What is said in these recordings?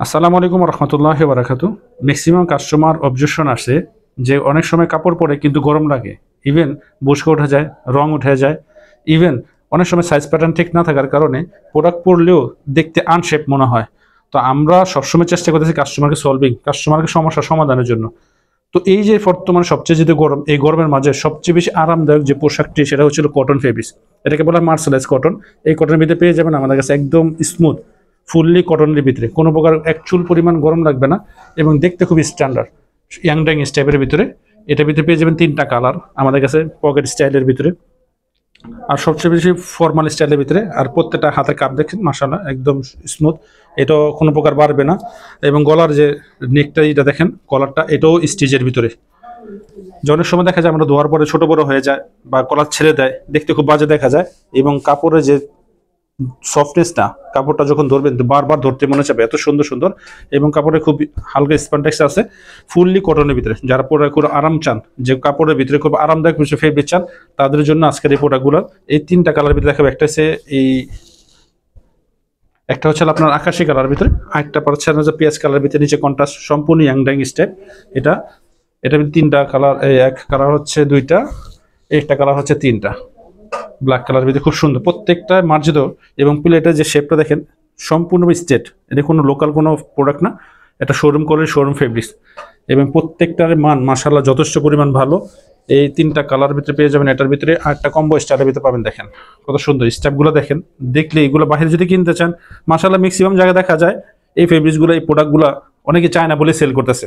আসসালামু আলাইকুম রহমতুল্লাহি ওয়া বারাকাতু। ম্যাক্সিমাম কাস্টমার অবজেকশন আসে যে অনেক সময় কাপড় পরে কিন্তু গরম লাগে, ইভেন বুশকা উঠে যায়, রং উঠে যায়, ইভেন অনেক সময় সাইজ প্যাটার্ন ঠিক না থাকার কারণে প্রোডাক্ট পরলেও দেখতে আনশেপ মনে হয়। তো আমরা সবসময় চেষ্টা করতেছি কাস্টমারকে সমস্যার সমাধানের জন্য। তো এই যে বর্তমানে সবচেয়ে যেহেতু গরম, এই গরমের মাঝে সবচেয়ে বেশি আরামদায়ক যে পোশাকটি সেটা হচ্ছিল কটন ফেব্রিক্স। এটাকে বলা হয় মার্সেলাইজ কটন। এই কটনের ভিতরে পেয়ে যাবেন আমাদের কাছে একদম স্মুথ, ফুললি কটনের ভিতরে কোনো প্রকার এক চুল পরিমাণ গরম লাগবে না, এবং দেখতে খুবই স্ট্যান্ডার্ড ইয়াংডাং স্টাইপের ভিতরে। এটার ভিতরে পেয়ে যাবেন 3টা কালার আমাদের কাছে, পকেট স্টাইলের ভিতরে আর সবচেয়ে বেশি ফর্মাল স্টাইলের ভিতরে। আর প্রত্যেকটা হাতের কাপ দেখেন মাশাআল্লাহ একদম স্মুথ, এটাও কোনো প্রকার বাড়বে না। এবং গলার যে নেকটা এটা দেখেন, কলারটা এটাও স্টিচের ভিতরে। যে অনেক সময় দেখা যায় আমরা ধোয়ার পরে ছোট বড় হয়ে যায় বা কলার ছেড়ে দেয়, দেখতে খুব বাজে দেখা যায়। এবং কাপড়ের যে সফটনেসটা, কাপড়টা যখন ধরবেন বারবার ধরতে মনে চাবে, এত সুন্দর সুন্দর। এবং কাপড়ে খুব হালকা স্পন্টেক্স আছে, ফুললি কটনের ভিতরে। যারা পরে খুব আরাম চান, যে কাপড়ের ভিতরে খুব আরামদায়ক কিছু ফেব্রিক চান, তাদের জন্য আজকের এই প্রোডাক্টগুলো। এই 3টা কালার ভিতরে দেখাবো। একটা হচ্ছে একটা হচ্ছে আপনার আকাশি কালার ভিতরে, আরেকটা পাচ্ছে আপনার পেঁয়াজ কালার ভিতরে, নিচে কন্ট্রাস্ট সম্পূর্ণ ইয়াংডাং স্টাইল। এটা এটা 3টা কালার, এক কালার হচ্ছে 2টা, একটা কালার হচ্ছে 3টা। ব্ল্যাক কালার ভিতরে খুব সুন্দর, প্রত্যেকটা মার্জিত। এবং প্লেটের যে শেপটা দেখেন সম্পূর্ণ স্টেট, এটা কোনো লোকাল কোনো প্রোডাক্ট না, এটা শোরুম করে শোরুম ফেব্রিক্স। এবং প্রত্যেকটার মান মাশাআল্লাহ যথেষ্ট পরিমাণ ভালো। এই 3টা কালার ভিতরে পেয়ে যাবেন। এটার ভিতরে আরেকটা কম্বো স্টাইলের ভিতরে পাবেন। দেখেন কত সুন্দর স্টেপগুলো, দেখেন দেখলে এগুলো বাইরে যদি কিনতে চান মাশাআল্লাহ ম্যাক্সিমাম জায়গায় দেখা যায় এই ফেব্রিক্সগুলো, এই প্রোডাক্টগুলো অনেকে চায়না বলে সেল করতেছে।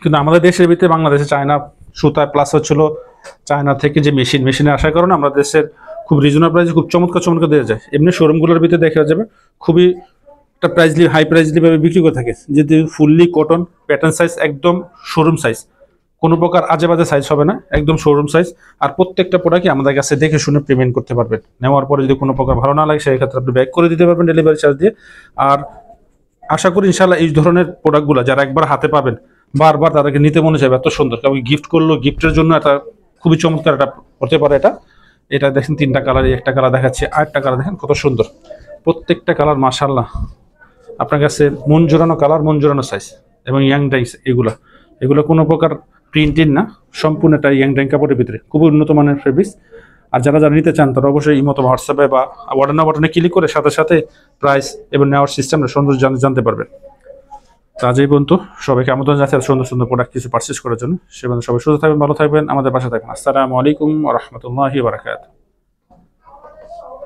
কিন্তু আমাদের দেশের ভিতরে বাংলাদেশে চায়না সুতা প্লাস হচ্ছিল চায়না থেকে যে মেশিনে আসার কারণে আমাদের দেশের খুব রিজনেবল প্রাইসে খুব চমৎকার চমৎকার দেওয়া যায়। এমনি শোরুমগুলোর ভিতরে দেখা যাবে খুবই একটা প্রাইসলি হাই প্রাইসলি ভাবে বিক্রি করে থাকে, যেহেতু ফুললি কটন, প্যাটার্ন সাইজ একদম শোরুম সাইজ, কোনো প্রকার আজে বাজে সাইজ হবে না, একদম শোরুম সাইজ। আর প্রত্যেকটা প্রোডাক্টই আমাদের কাছে দেখে শুনে পেমেন্ট করতে পারবেন। নেওয়ার পরে যদি কোনো প্রকার ভালো না লাগে সেই ক্ষেত্রে আপনি ব্যাক করে দিতে পারবেন ডেলিভারি চার্জ দিয়ে। আর আশা করি ইনশাল্লাহ এই ধরনের প্রোডাক্টগুলো যারা একবার হাতে পাবেন বারবার তাদেরকে নিতে মনে যাবে, এত সুন্দর। কারণ গিফট করলো, গিফটের জন্য এটা খুবই চমৎকার এটা হতে পারে। এটা এটা দেখেন 3টা কালার, একটা কালার দেখাচ্ছে, আরেকটা কালার দেখেন কত সুন্দর। প্রত্যেকটা কালার মাশাআল্লাহ আপনার কাছে মন জোড়ানো কালার, মন জোড়ানো সাইজ। এবং ইয়াং ডাইস এগুলো এগুলো কোনো প্রকার প্রিন্টেড না, সম্পূর্ণ একটা ইয়াং ডাইং কাপড়ের ভিতরে খুবই উন্নত মানের ফেব্রিক্স। আর যারা যারা নিতে চান তারা অবশ্যই এই মতো হোয়াটসঅ্যাপে বা বাটনে ক্লিক করে সাথে সাথে প্রাইস এবং নেওয়ার সিস্টেমটা সুন্দর জানতে পারবেন। তো আজ এই পর্যন্ত, সবাইকে আমন্ত্রণ জানাচ্ছি সুন্দর সুন্দর প্রোডাক্ট কিছু পারচেস করার জন্য। সে সবাই সুস্থ থাকবেন, ভালো থাকবেন, আমাদের পাশে থাকবেন। আসসালামু আলাইকুম ওয়া রাহমাতুল্লাহি ওয়া বারাকাতুহু।